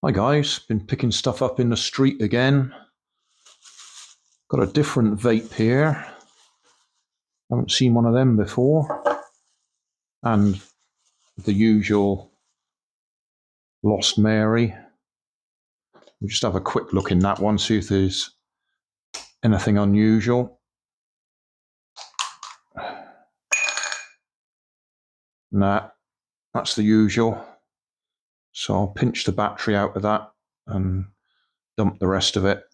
Hi guys, been picking stuff up in the street again. Got a different vape here. Haven't seen one of them before. And the usual Lost Mary. We'll just have a quick look in that one, see if there's anything unusual. Nah, that's the usual. So I'll pinch the battery out of that and dump the rest of it.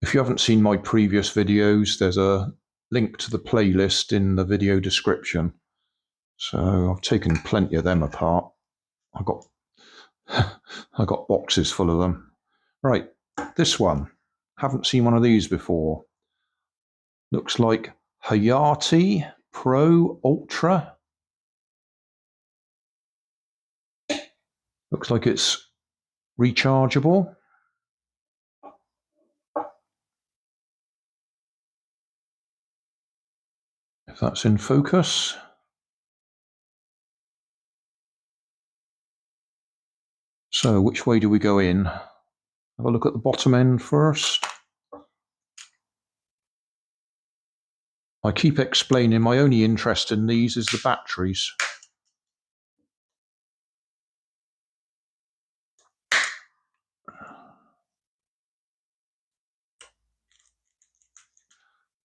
If you haven't seen my previous videos, there's a link to the playlist in the video description. So I've taken plenty of them apart. I got boxes full of them. Right, this one. Haven't seen one of these before. Looks like Hayati Pro Ultra. Looks like it's rechargeable. If that's in focus. So which way do we go in? Have a look at the bottom end first. I keep explaining my only interest in these is the batteries.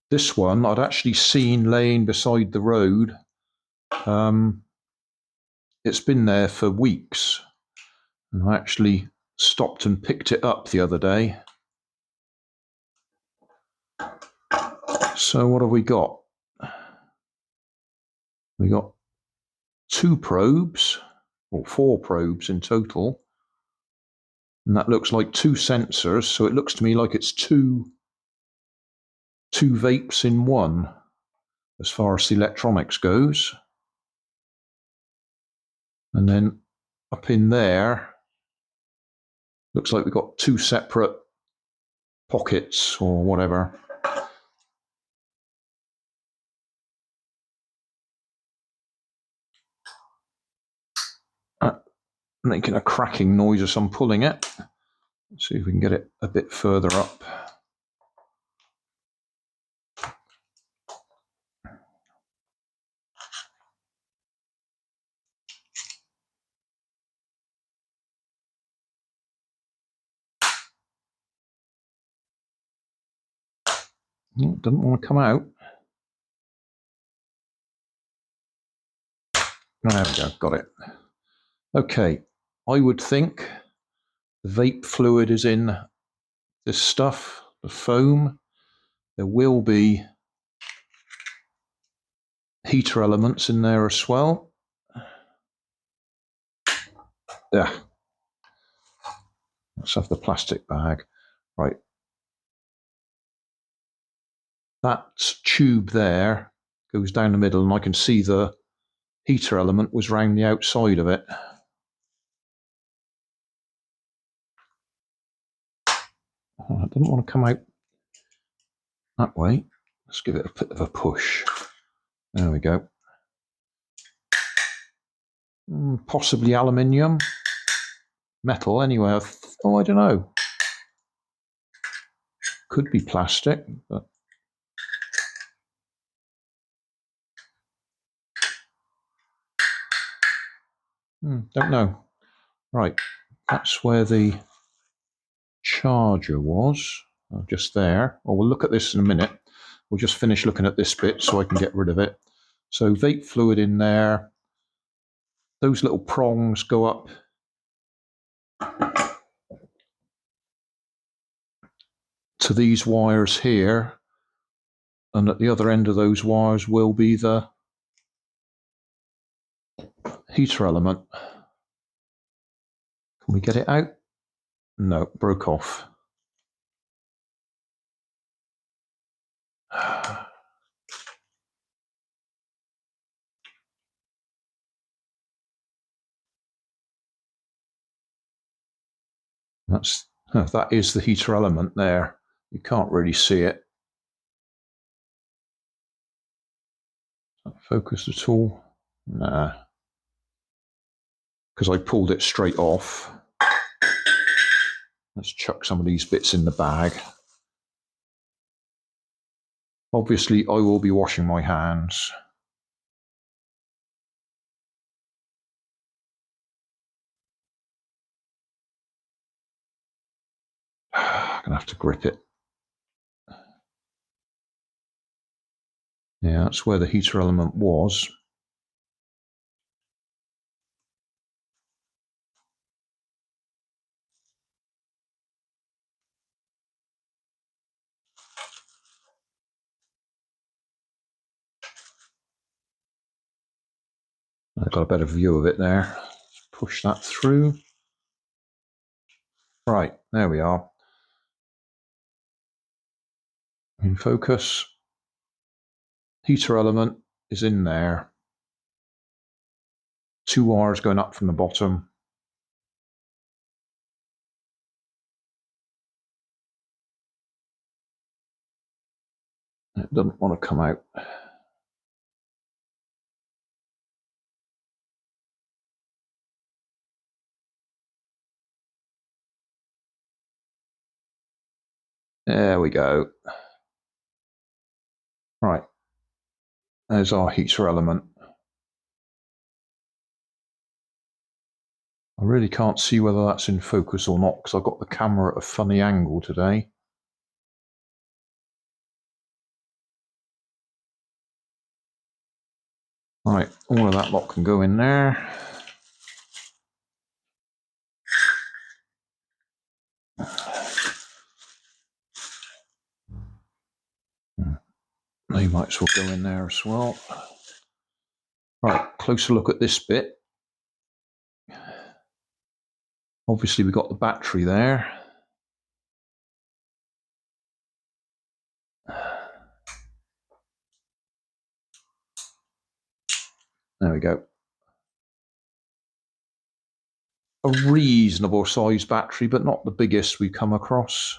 This one I'd actually seen laying beside the road. It's been there for weeks. And I actually stopped and picked it up the other day. So what have we got? We got 2 probes, or 4 probes in total. And that looks like 2 sensors. So it looks to me like it's two vapes in one, as far as the electronics goes. And then up in there, looks like we've got 2 separate pockets or whatever. Making a cracking noise as I'm pulling it. Let's see if we can get it a bit further up. It doesn't want to come out. There we go, got it. Okay, I would think the vape fluid is in this stuff, the foam. There will be heater elements in there as well. Yeah. Let's have the plastic bag. Right. That tube there goes down the middle, and I can see the heater element was round the outside of it. Oh, it doesn't want to come out that way. Let's give it a bit of a push. There we go. Possibly aluminium. Metal anyway. Oh, I don't know. Could be plastic, but don't know. Right, that's where the charger was, just there. Oh, we'll look at this in a minute. We'll just finish looking at this bit so I can get rid of it. So vape fluid in there. Those little prongs go up to these wires here, and at the other end of those wires will be the heater element. Can we get it out? No, broke off. That is the heater element there. You can't really see it. Focus at all? Nah. Because I pulled it straight off. Let's chuck some of these bits in the bag. Obviously, I will be washing my hands. I'm going to have to grip it. Yeah, that's where the heater element was. I've got a better view of it there. Push that through. Right, there we are. In focus. Heater element is in there. 2 wires going up from the bottom. It doesn't want to come out. There we go. Right. There's our heater element. I really can't see whether that's in focus or not because I've got the camera at a funny angle today. Right, all of that lot can go in there. They might as well go in there as well. Right, closer look at this bit. Obviously we've got the battery there. There we go. A reasonable size battery, but not the biggest we've come across.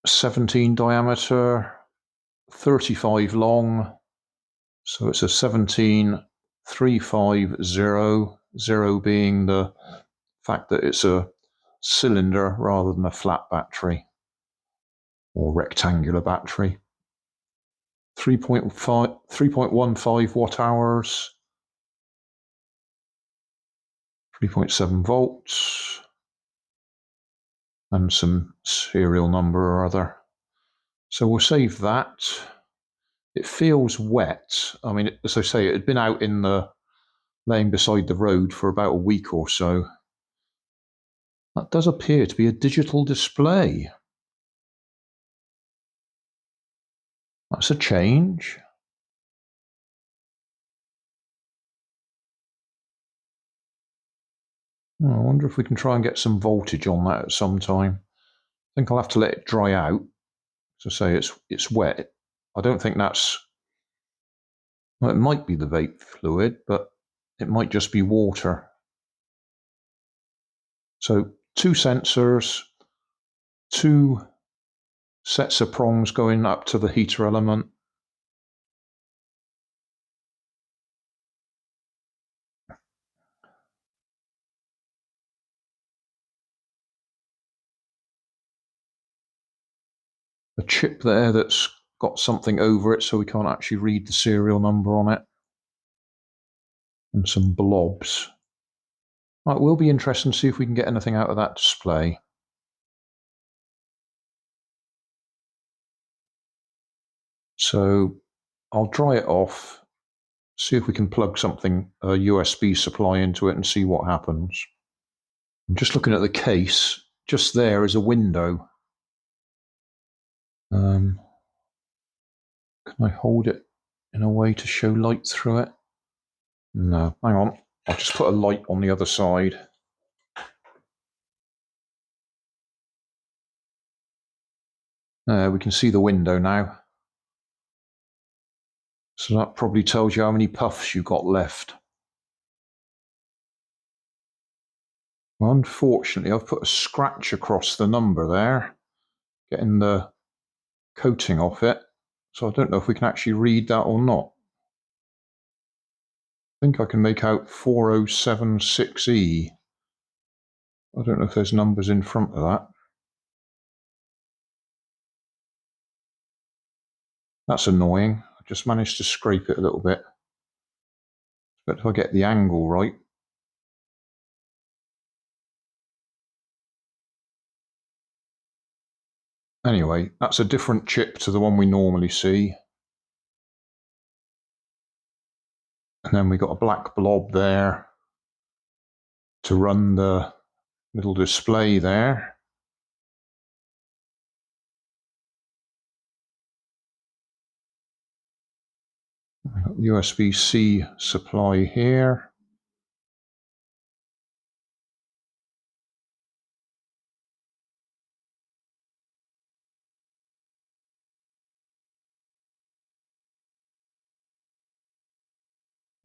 "17 diameter, 35 long. So it's a 17350, 0 being the fact that it's a cylinder rather than a flat battery or rectangular battery. 3.15 watt hours, 3.7 volts, and some serial number or other. So we'll save that. It feels wet. I mean, as I say, it had been out in the laying beside the road for about a week or so. That does appear to be a digital display. That's a change. I wonder if we can try and get some voltage on that at some time. I think I'll have to let it dry out. As I say, it's wet. I don't think that's... Well, it might be the vape fluid, but it might just be water. So 2 sensors, 2 sets of prongs going up to the heater element. A chip there that's got something over it so we can't actually read the serial number on it. And some blobs. Right, it will be interesting to see if we can get anything out of that display. So I'll dry it off, see if we can plug something, a USB supply into it and see what happens. I'm just looking at the case. Just there is a window. Can I hold it in a way to show light through it? No, hang on. I'll just put a light on the other side. We can see the window now. So that probably tells you how many puffs you've got left. Well, unfortunately, I've put a scratch across the number there, getting the coating off it. So I don't know if we can actually read that or not. think I can make out 4076E. I don't know if there's numbers in front of that. That's annoying. I just managed to scrape it a little bit. But if I get the angle right. Anyway, that's a different chip to the one we normally see. And then we got a black blob there to run the little display there. USB-C supply here.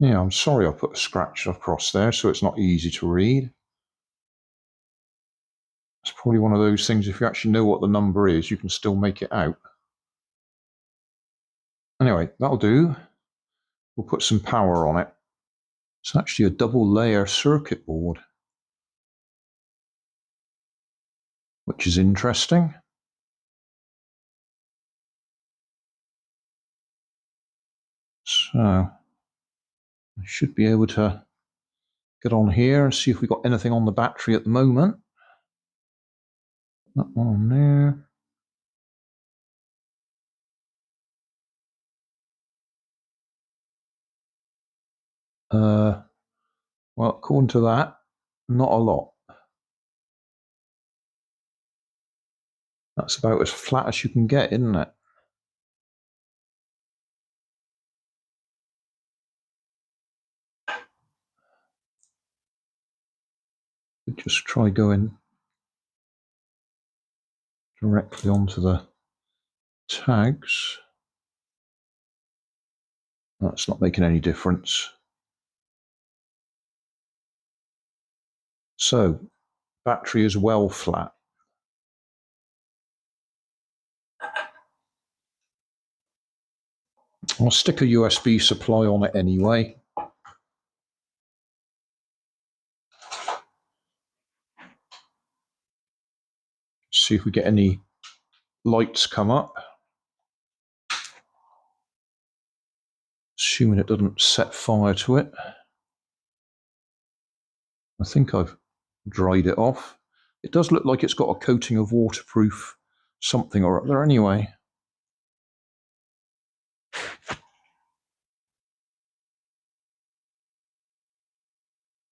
Yeah, I'm sorry I put a scratch across there so it's not easy to read. It's probably one of those things, if you actually know what the number is, you can still make it out. Anyway, that'll do. We'll put some power on it. It's actually a double layer circuit board, which is interesting. So I should be able to get on here and see if we've got anything on the battery at the moment. That one on there. Well, according to that, not a lot. That's about as flat as you can get, isn't it? Just try going directly onto the tags. That's not making any difference. So, battery is well flat. I'll stick a USB supply on it anyway. See if we get any lights come up. Assuming it doesn't set fire to it. I think I've dried it off. It does look like it's got a coating of waterproof something or other anyway.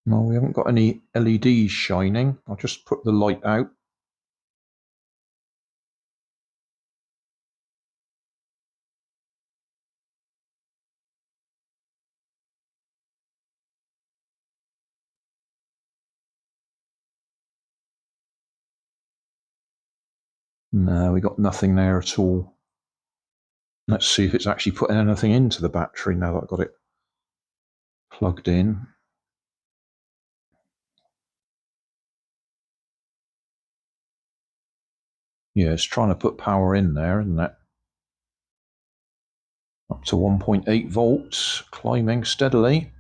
No, we haven't got any LEDs shining. I'll just put the light out. No, we got nothing there at all. Let's see if it's actually putting anything into the battery now that I've got it plugged in. Yeah, it's trying to put power in there, isn't it? Up to 1.8 volts, climbing steadily.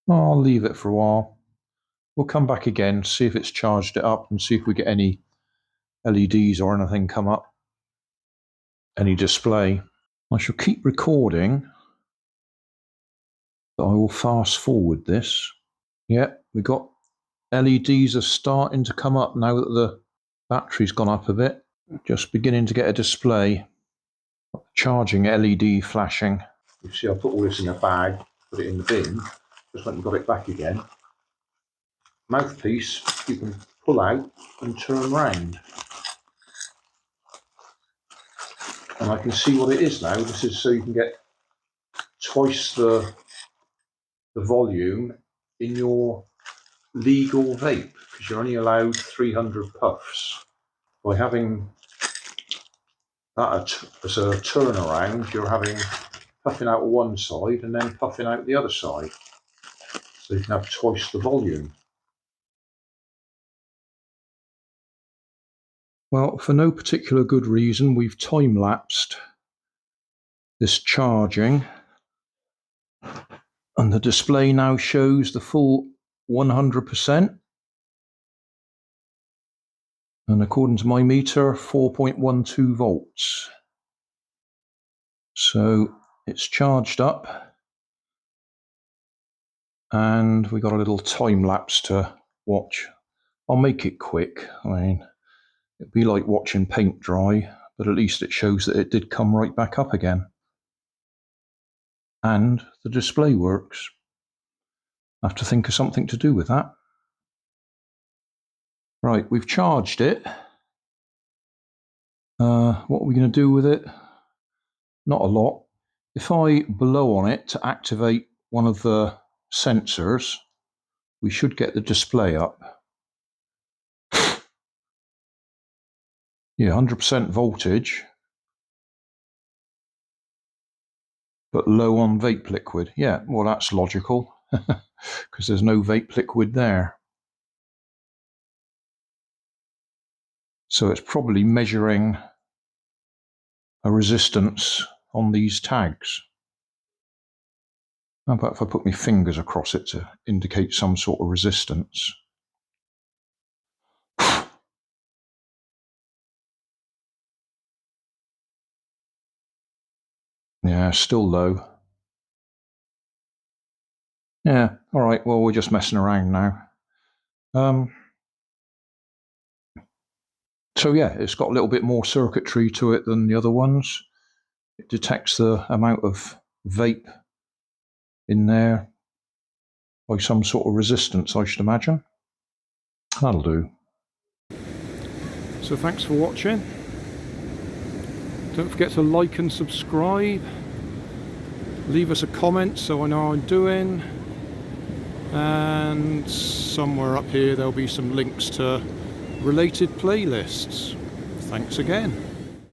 I'll leave it for a while. We'll come back again, see if it's charged it up and see if we get any LEDs or anything come up. Any display. I shall keep recording, but I will fast forward this. Yeah, we got LEDs are starting to come up now that the battery's gone up a bit. Just beginning to get a display. Charging LED flashing. You see, I put all this in a bag, put it in the bin, just went and got it back again. Mouthpiece you can pull out and turn round. And I can see what it is now. This is so you can get twice the volume in your legal vape, because you're only allowed 300 puffs. By having that as a turnaround, you're having puffing out one side and then puffing out the other side. So you can have twice the volume. Well, for no particular good reason, we've time-lapsed this charging, and the display now shows the full 100%. And according to my meter, 4.12 volts. So it's charged up, and we got a little time lapse to watch. I'll make it quick. I mean, it'd be like watching paint dry, but at least it shows that it did come right back up again. And the display works. I have to think of something to do with that. Right, we've charged it. What are we going to do with it? Not a lot. If I blow on it to activate one of the sensors, we should get the display up. Yeah, 100% voltage, but low on vape liquid. Yeah, well, that's logical, because there's no vape liquid there. So it's probably measuring a resistance on these tags. How about if I put my fingers across it to indicate some sort of resistance? Yeah, still low. Yeah, all right, well, we're just messing around now. So yeah, it's got a little bit more circuitry to it than the other ones. It detects the amount of vape in there by some sort of resistance, I should imagine. That'll do. So thanks for watching. Don't forget to like and subscribe. Leave us a comment so I know how I'm doing. And somewhere up here there'll be some links to related playlists. Thanks again.